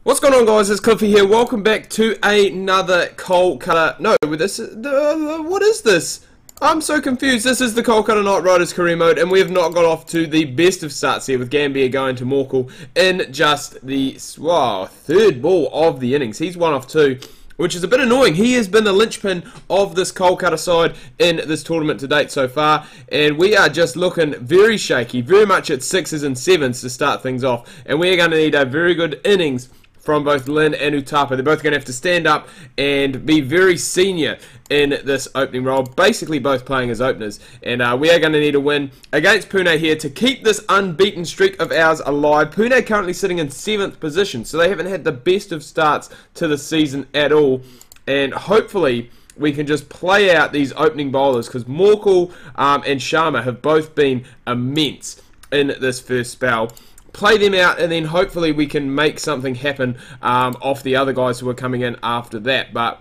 What's going on, guys? It's Cliffy here. Welcome back to another Kolkata. No, this is what is this? I'm so confused. This is the Kolkata Knight Riders career mode, and we have not got off to the best of starts here with Gambier going to Morkel in just the third ball of the innings. He's 1 off 2, which is a bit annoying. He has been the linchpin of this Kolkata side in this tournament to date so far, and we are just looking very shaky, very much at 6s and 7s to start things off, and we are going to need a very good innings from both Lin and Utapa. They're both going to have to stand up and be very senior in this opening role, basically both playing as openers. And we are going to need a win against Pune here to keep this unbeaten streak of ours alive. Pune currently sitting in 7th position, so they haven't had the best of starts to the season at all. And hopefully we can just play out these opening bowlers, because Morkel and Sharma have both been immense in this first spell. Play them out, and then hopefully we can make something happen off the other guys who are coming in after that. But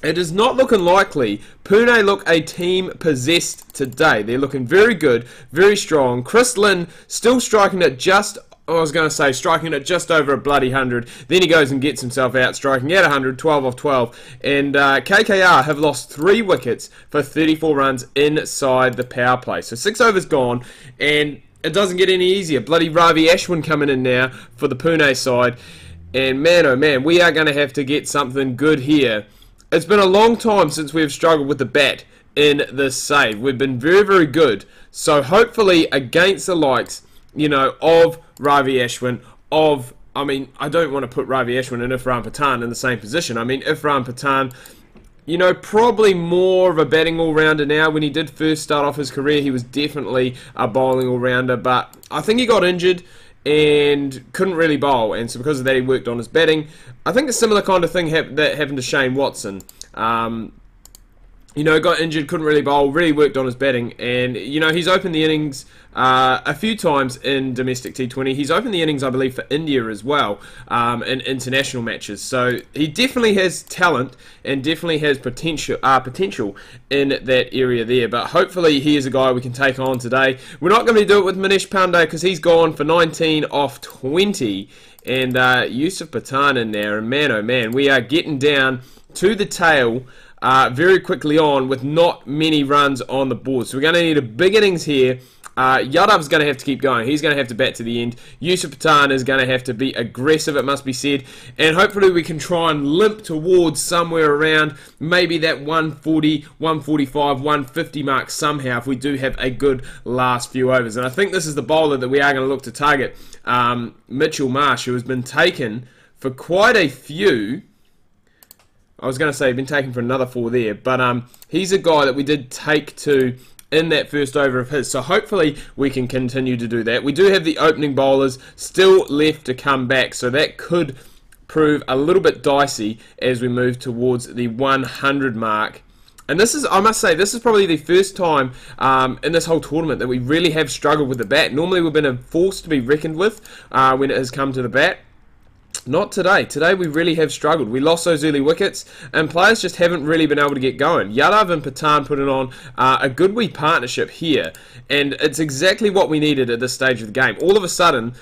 it is not looking likely. Pune look a team possessed today. They're looking very good, very strong. Chris Lin still striking at just, striking at just over a bloody 100. Then he goes and gets himself out, striking at 100, 12 off 12. And KKR have lost 3 wickets for 34 runs inside the power play. So 6 overs gone, and it doesn't get any easier. Bloody Ravi Ashwin coming in now for the Pune side. And man, oh man, we are going to have to get something good here. It's been a long time since we've struggled with the bat in this save. We've been very, very good. So hopefully against the likes, of Ravi Ashwin, I don't want to put Ravi Ashwin and Irfan Pathan in the same position. Irfan Pathan, probably more of a batting all-rounder now. When he did first start off his career, he was definitely a bowling all-rounder, but I think he got injured and couldn't really bowl, and so because of that he worked on his batting. I think a similar kind of thing that happened to Shane Watson. Got injured, couldn't really bowl, really worked on his batting, and, he's opened the innings a few times in domestic T20. He's opened the innings, I believe, for India as well, in international matches. So he definitely has talent and definitely has potential in that area there, but hopefully he is a guy we can take on today. We're not going to do it with Manish Pandey because he's gone for 19 off 20, and Yusuf Pathan in there, and man, oh man, we are getting down to the tail very quickly on with not many runs on the board. So we're going to need a big innings here. Yadav's going to have to keep going. He's going to have to bat to the end. Yusuf Pathan is going to have to be aggressive, it must be said. And hopefully we can try and limp towards somewhere around maybe that 140, 145, 150 mark somehow if we do have a good last few overs. And I think this is the bowler that we are going to look to target. Mitchell Marsh, who has been taken for quite a few. I was going to say he'd been taken for another 4 there, but he's a guy that we did take to in that first over of his, so hopefully we can continue to do that. We do have the opening bowlers still left to come back, so that could prove a little bit dicey as we move towards the 100 mark. And this is, I must say, this is probably the first time in this whole tournament that we really have struggled with the bat. Normally we've been a force to be reckoned with when it has come to the bat. Not today. Today we really have struggled. We lost those early wickets, and players just haven't really been able to get going. Yadav and Pathan put it on a good wee partnership here, and it's exactly what we needed at this stage of the game. All of a sudden,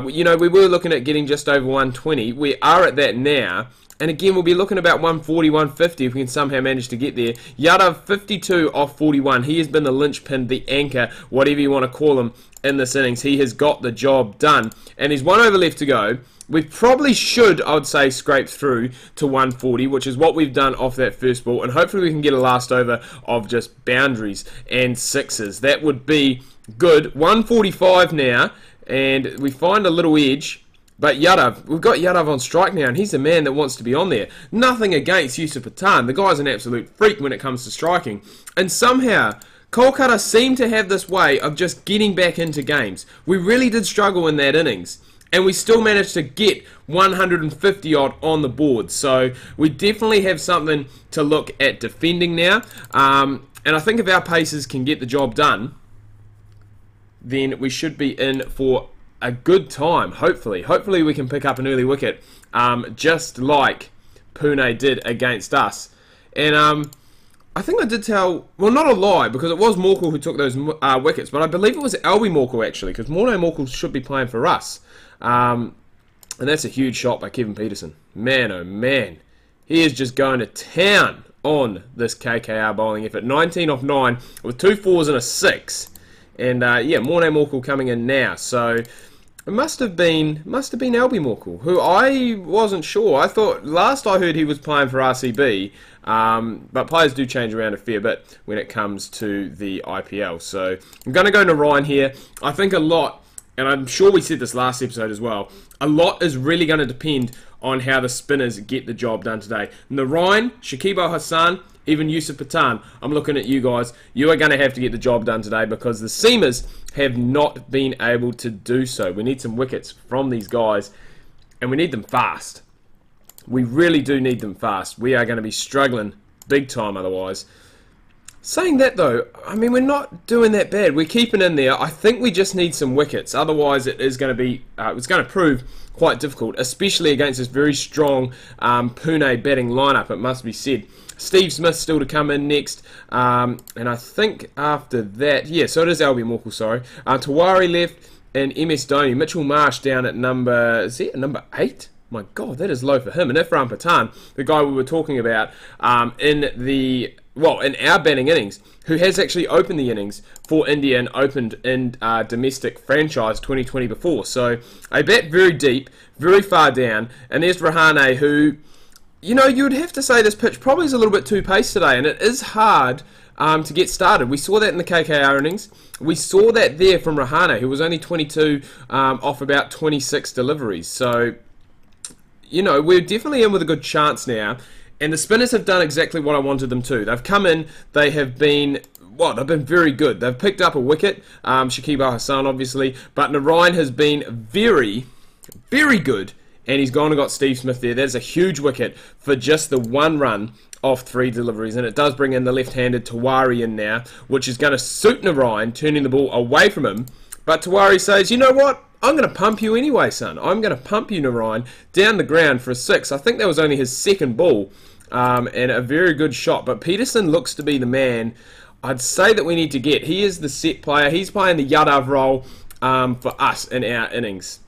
we were looking at getting just over 120. We are at that now. And again, we'll be looking about 140, 150 if we can somehow manage to get there. Yadav, 52 off 41. He has been the linchpin, the anchor, whatever you want to call him in this innings. He has got the job done. And there's 1 over left to go. We probably should, I would say, scrape through to 140, which is what we've done off that first ball. And hopefully we can get a last over of just boundaries and 6s. That would be good. 145 now, and we find a little edge. But Yadav, we've got Yadav on strike now, and he's the man that wants to be on there. Nothing against Yusuf Pathan. The guy's an absolute freak when it comes to striking. And somehow, Kolkata seem to have this way of just getting back into games. We really did struggle in that innings, and we still managed to get 150 odd on the board. So we definitely have something to look at defending now. And I think if our paces can get the job done, then we should be in for a good time, hopefully. Hopefully we can pick up an early wicket, just like Pune did against us. And I think I did tell, well, not a lie, because it was Morkel who took those wickets, but I believe it was Albie Morkel, actually, because Morne Morkel should be playing for us. And that's a huge shot by Kevin Peterson. Man, oh man. He is just going to town on this KKR bowling effort. 19 off 9 with 2 4s and a 6. And yeah, Morne Morkel coming in now. So it must have been Albie Morkel, who I wasn't sure. I thought last I heard he was playing for RCB, but players do change around a fair bit when it comes to the IPL. So I'm going to go to Ryan here. I think a lot, and I'm sure we said this last episode as well, a lot is really going to depend on how the spinners get the job done today. Narayan, Shakib Al Hassan, even Yusuf Pathan, I'm looking at you guys. You are going to have to get the job done today because the seamers have not been able to do so. We need some wickets from these guys, and we need them fast. We really do need them fast. We are going to be struggling big time otherwise. Saying that though, I mean, we're not doing that bad. We're keeping in there. I think we just need some wickets. Otherwise, it is going to be, it's going to prove quite difficult, especially against this very strong Pune batting lineup, it must be said. Steve Smith still to come in next, and I think after that, yeah, so it is Albie Morkel, sorry. Tawari left, and MS Dhoni. Mitchell Marsh down at number 8? My God, that is low for him. And Ifran Pathan, the guy we were talking about in our batting innings, who has actually opened the innings for India and opened in domestic franchise 2020 before. So a bat very deep, very far down, and there's Rahane, who, you know, you would have to say this pitch probably is a little bit too paced today, and it is hard to get started. We saw that in the KKR innings. We saw that there from Rahane, who was only 22 off about 26 deliveries. So, you know, we're definitely in with a good chance now. And the spinners have done exactly what I wanted them to. They've come in, they have been, well, they've been very good. They've picked up a wicket, Shakib Al Hassan obviously, but Narayan has been very, very good, and he's gone and got Steve Smith there. That's a huge wicket for just the 1 run off 3 deliveries, and it does bring in the left-handed Tawari in now, which is going to suit Narayan, turning the ball away from him. But Tawari says, you know what? I'm going to pump you anyway, son. I'm going to pump you, Narayan, down the ground for a 6. I think that was only his 2nd ball, and a very good shot. But Peterson looks to be the man I'd say that we need to get. He is the set player. He's playing the Yadav role for us in our innings.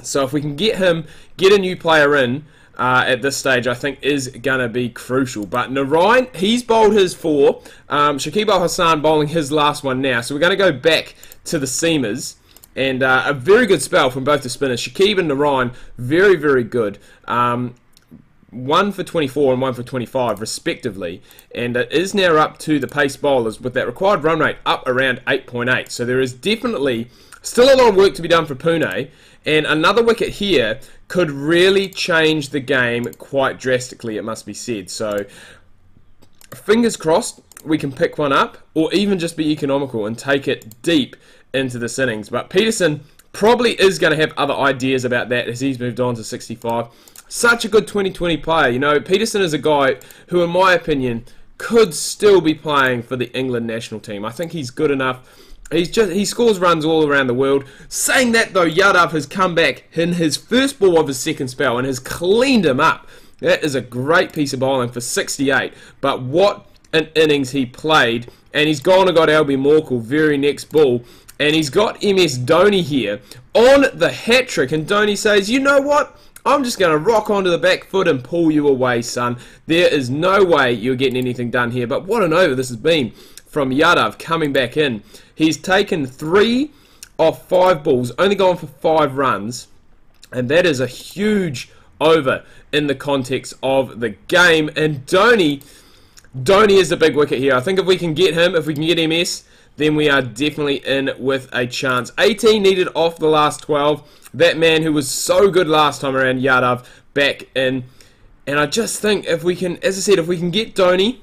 So if we can get him, get a new player in at this stage, I think is going to be crucial. But Narayan, he's bowled his 4. Shakib Al Hassan bowling his last one now. So we're going to go back to the seamers. And a very good spell from both the spinners. Shakib and Narayan, very, very good. 1 for 24 and 1 for 25 respectively, and it is now up to the pace bowlers with that required run rate up around 8.8. So there is definitely still a lot of work to be done for Pune, and another wicket here could really change the game quite drastically, it must be said. So fingers crossed we can pick one up, or even just be economical and take it deep into this innings. But Peterson probably is going to have other ideas about that as he's moved on to 65. Such a good 2020 player. You know, Peterson is a guy who, in my opinion, could still be playing for the England national team. I think he's good enough. He scores runs all around the world. Saying that, though, Yadav has come back in his first ball of his 2nd spell and has cleaned him up. That is a great piece of bowling for 68. But what an innings he played. And he's gone and got Albie Morkel very next ball. And he's got MS Dhoni here on the hat-trick. And Dhoni says, you know what? I'm just going to rock onto the back foot and pull you away, son. There is no way you're getting anything done here. But what an over this has been from Yadav coming back in. He's taken 3 off 5 balls, only gone for 5 runs. And that is a huge over in the context of the game. And Dhoni is the big wicket here. I think if we can get him, if we can get MS, then we are definitely in with a chance. 18 needed off the last 12. That man who was so good last time around, Yadav, back in. And I just think if we can, as I said, if we can get Dhoni,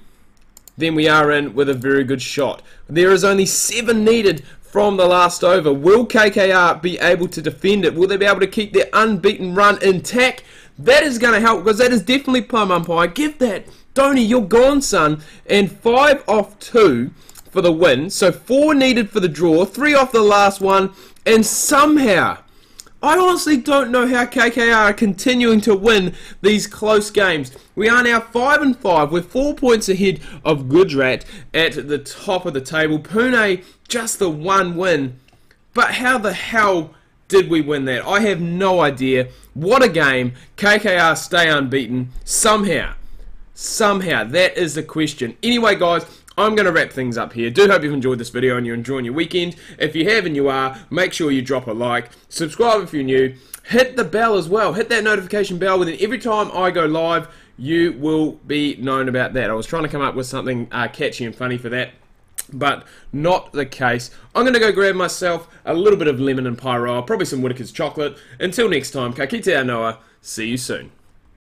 then we are in with a very good shot. There is only 7 needed from the last over. Will KKR be able to defend it? Will they be able to keep their unbeaten run intact? That is going to help, because that is definitely plum umpire. Give that. Dhoni, you're gone, son. And 5 off 2 for the win. So 4 needed for the draw, 3 off the last one, and somehow, I honestly don't know how KKR are continuing to win these close games. We are now 5-5 with 4 points ahead of Gujarat at the top of the table. Pune just the 1 win. But how the hell did we win that? I have no idea. What a game. KKR stay unbeaten. Somehow. Somehow. That is the question. Anyway, guys, I'm going to wrap things up here. Do hope you've enjoyed this video and you're enjoying your weekend. If you have and you are, make sure you drop a like. Subscribe if you're new. Hit the bell as well. Hit that notification bell. Then every time I go live, you will be known about that. I was trying to come up with something catchy and funny for that, but not the case. I'm going to go grab myself a little bit of lemon and pyro, probably some Whittaker's chocolate. Until next time, ka kite anoa. See you soon.